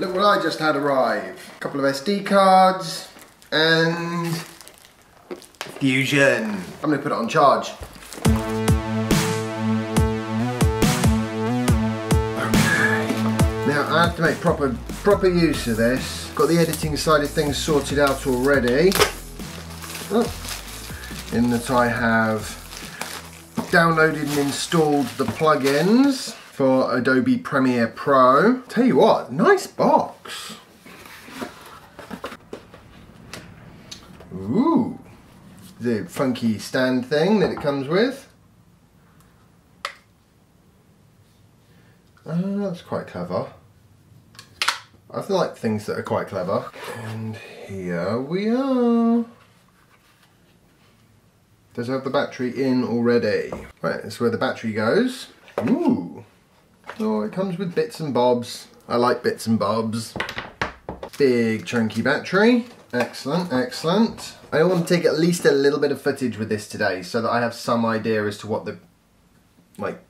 Look what I just had arrive. A couple of SD cards and Fusion. I'm gonna put it on charge. Okay. Now I have to make proper use of this. Got the editing side of things sorted out already. In that I have downloaded and installed the plugins for Adobe Premiere Pro. Tell you what, nice box. Ooh, the funky stand thing that it comes with. That's quite clever. I like things that are quite clever. And here we are. Does it have the battery in already? Right, that's where the battery goes. Ooh. Oh, it comes with bits and bobs. I like bits and bobs. Big chunky battery. Excellent, excellent. I want to take at least a little bit of footage with this today so that I have some idea as to what the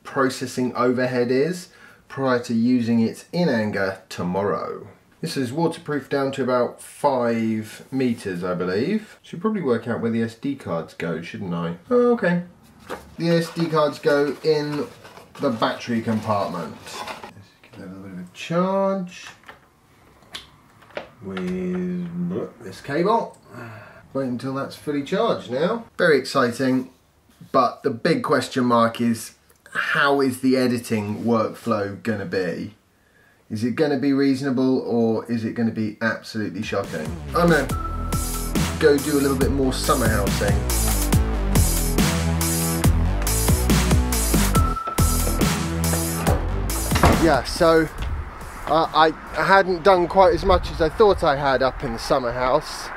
processing overhead is prior to using it in anger tomorrow. This is waterproof down to about 5 meters, I believe. Should probably work out where the SD cards go, shouldn't I? Oh, okay. The SD cards go in the battery compartment. Let's give that a little bit of a charge with this cable. Wait until that's fully charged now. Very exciting, but the big question mark is, how is the editing workflow gonna be? Is it gonna be reasonable or is it gonna be absolutely shocking? I'm gonna go do a little bit more summer housing. Yeah, so I hadn't done quite as much as I thought I had up in the summer house.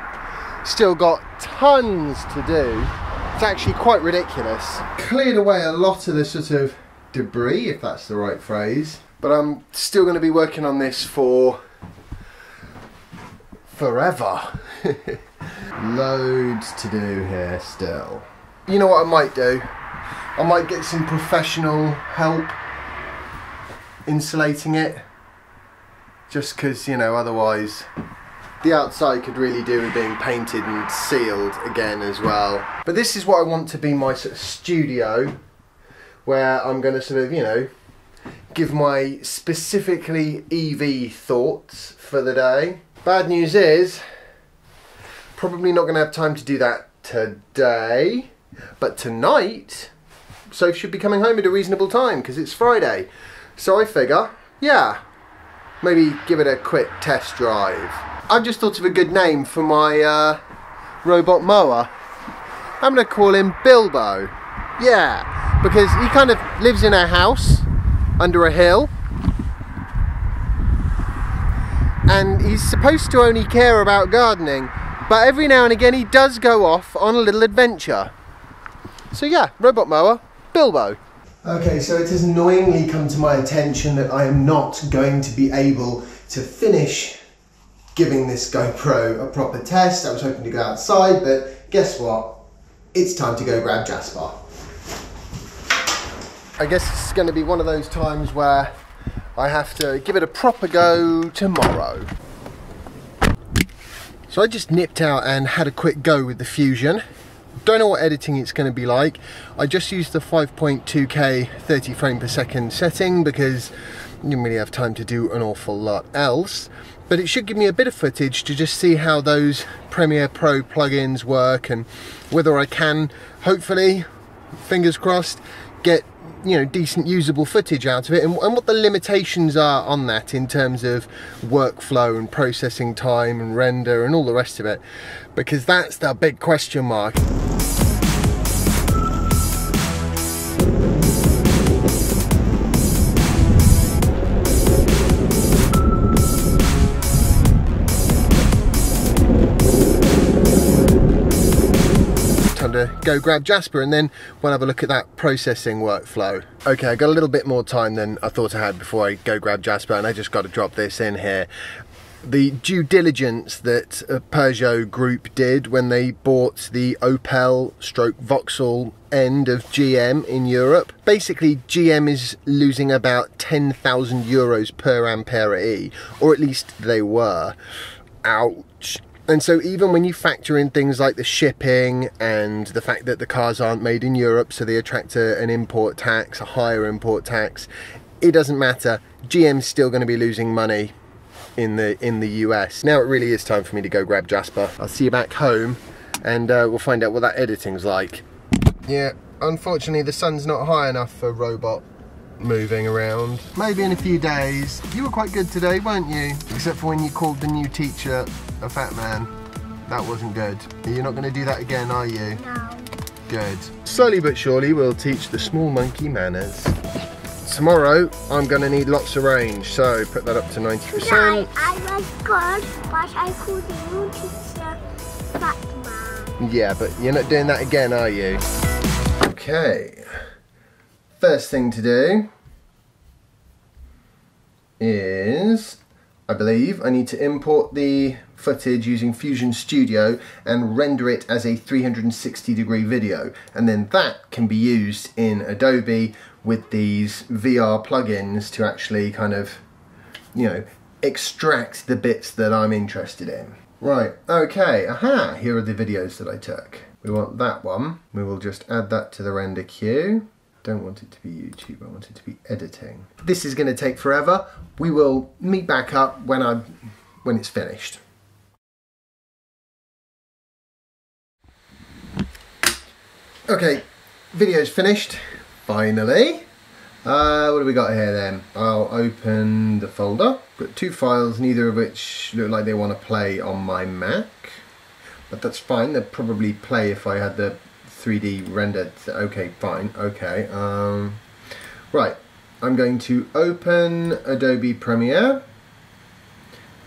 Still got tons to do. It's actually quite ridiculous. Cleared away a lot of the sort of debris, if that's the right phrase. But I'm still going to be working on this for forever. Loads to do here still. You know what I might do? I might get some professional help insulating it. Just because, you know, otherwise the outside could really do with being painted and sealed again as well. But this is what I want to be my sort of studio, where I'm going to sort of, you know, give my specifically EV thoughts for the day. Bad news is, probably not going to have time to do that today, but tonight, Soph should be coming home at a reasonable time because it's Friday. So I figure, yeah, maybe give it a quick test drive. I've just thought of a good name for my robot mower. I'm going to call him Bilbo. Yeah, because he kind of lives in a house under a hill, and he's supposed to only care about gardening, but every now and again he does go off on a little adventure. So yeah, robot mower, Bilbo. Okay, so it has annoyingly come to my attention that I am not going to be able to finish giving this GoPro a proper test. I was hoping to go outside, but guess what? It's time to go grab Jasper. I guess it's going to be one of those times where I have to give it a proper go tomorrow. So I just nipped out and had a quick go with the Fusion. Don't know what editing it's going to be like. I just used the 5.2K 30 frame per second setting because I didn't really have time to do an awful lot else. But it should give me a bit of footage to just see how those Premiere Pro plugins work and whether I can, hopefully, fingers crossed, get, you know, decent usable footage out of it, and what the limitations are on that in terms of workflow and processing time and render and all the rest of it, because that's the big question mark. To go grab Jasper and then we'll have a look at that processing workflow. Okay, I got a little bit more time than I thought I had before I go grab Jasper, and I just got to drop this in here. the due diligence that Peugeot Group did when they bought the Opel/Vauxhall end of GM in Europe. Basically, GM is losing about 10,000 euros per ampere E, or at least they were. Ouch. And so even when you factor in things like the shipping and the fact that the cars aren't made in Europe, so they attract an import tax, a higher import tax, it doesn't matter. GM's still going to be losing money in the US. Now it really is time for me to go grab Jasper. I'll see you back home and we'll find out what that editing's like. Yeah, unfortunately the sun's not high enough for robot moving around. Maybe in a few days. You were quite good today, weren't you? Except for when you called the new teacher a fat man. That wasn't good. You're not going to do that again, are you? No. Good. Slowly but surely we'll teach the small monkey manners. Tomorrow I'm going to need lots of range, so put that up to 90%. I was good, but I couldn't teacher fat man. Yeah, but you're not doing that again, are you? Okay. First thing to do is, I believe, I need to import the footage using Fusion Studio and render it as a 360-degree video, and then that can be used in Adobe with these VR plugins to actually kind of, you know, extract the bits that I'm interested in. Right, okay, aha, here are the videos that I took. We want that one. We will just add that to the render queue. Don't want it to be YouTube, I want it to be editing. This is going to take forever. We will meet back up when it's finished. Okay, video's finished, finally. What do we got here then? I'll open the folder. Got two files, neither of which look like they want to play on my Mac. But that's fine, they'd probably play if I had the 3D rendered. Okay, fine, okay. Right, I'm going to open Adobe Premiere.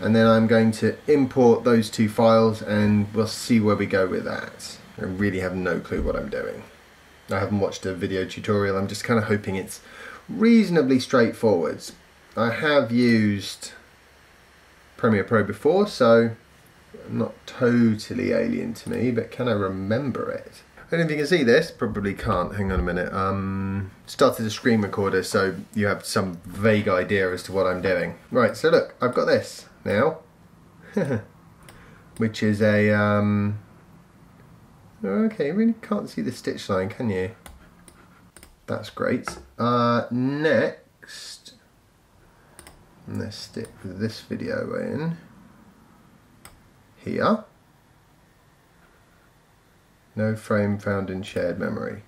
And then I'm going to import those two files and we'll see where we go with that. I really have no clue what I'm doing. I haven't watched a video tutorial, I'm just kind of hoping it's reasonably straightforward. I have used Premiere Pro before, so not totally alien to me, but can I remember it? I don't know if you can see this, probably can't, hang on a minute. Started a screen recorder so you have some vague idea as to what I'm doing. Right, so look, I've got this now, which is a, okay, you really can't see the stitch line, can you? That's great. Next, let's stick this video in here. No frame found in shared memory.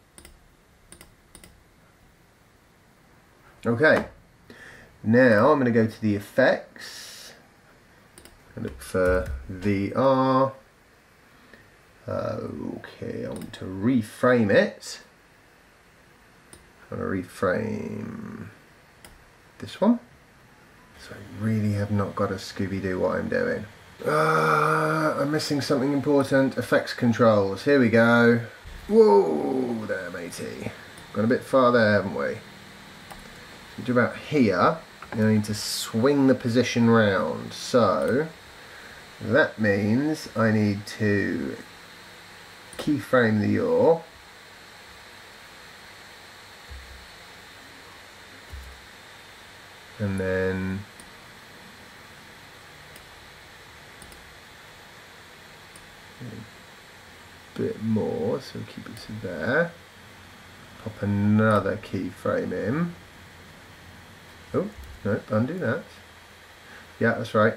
Okay, now I'm going to go to the effects and look for VR. Okay, I want to reframe it. I'm going to reframe this one. So I really have not got a Scooby-Doo what I'm doing. I'm missing something important. Effects controls. Here we go. Whoa, there, matey. Gone a bit far there, haven't we? So to about here, I need to swing the position round. So that means I need to keyframe the yaw. And then a bit more, so keep it to there. Pop another keyframe in. Oh, no, undo that. Yeah, that's right.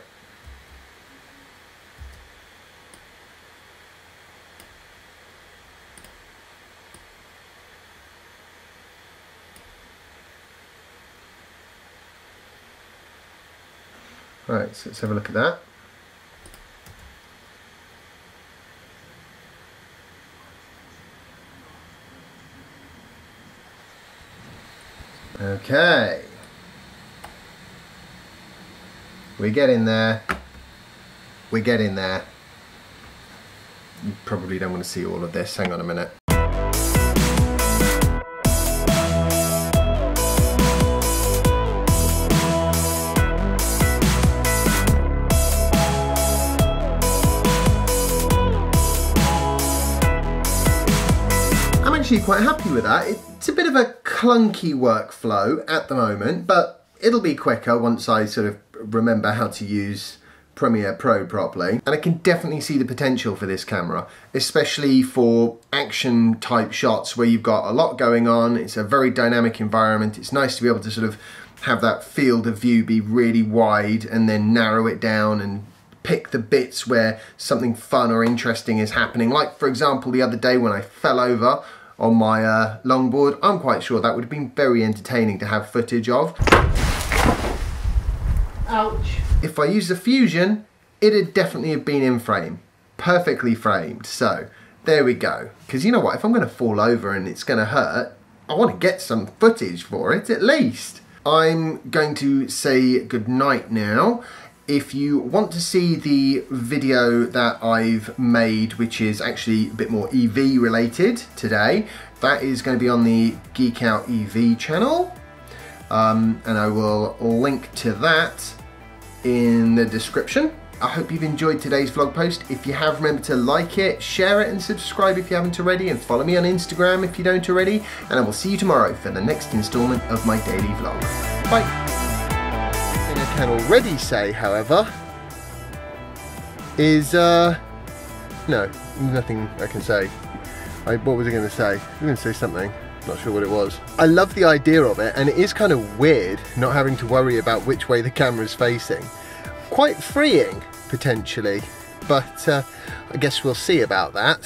Right, so let's have a look at that. Okay. We're getting there. We're getting there. You probably don't want to see all of this. Hang on a minute. actually quite happy with that. It's a bit of a clunky workflow at the moment, but it'll be quicker once I sort of remember how to use Premiere Pro properly. And I can definitely see the potential for this camera, especially for action type shots where you've got a lot going on. It's a very dynamic environment. It's nice to be able to sort of have that field of view be really wide and then narrow it down and pick the bits where something fun or interesting is happening. Like for example, the other day when I fell over on my longboard, I'm quite sure that would have been very entertaining to have footage of. Ouch. If I used the Fusion, it'd definitely have been in frame, perfectly framed. So there we go. Because you know what, if I'm going to fall over and it's going to hurt, I want to get some footage for it at least. I'm going to say goodnight now. If you want to see the video that I've made, which is actually a bit more EV related today, that is going to be on the GeekOutEV channel. And I will link to that in the description. I hope you've enjoyed today's vlog post. If you have, remember to like it, share it and subscribe if you haven't already, and follow me on Instagram if you don't already, and I will see you tomorrow for the next instalment of my daily vlog. Bye. Thing I can already say, however, is no, nothing I can say. What was I going to say? I was going to say something. Not sure what it was. I love the idea of it, and it is kind of weird not having to worry about which way the camera's facing. Quite freeing, potentially, but I guess we'll see about that.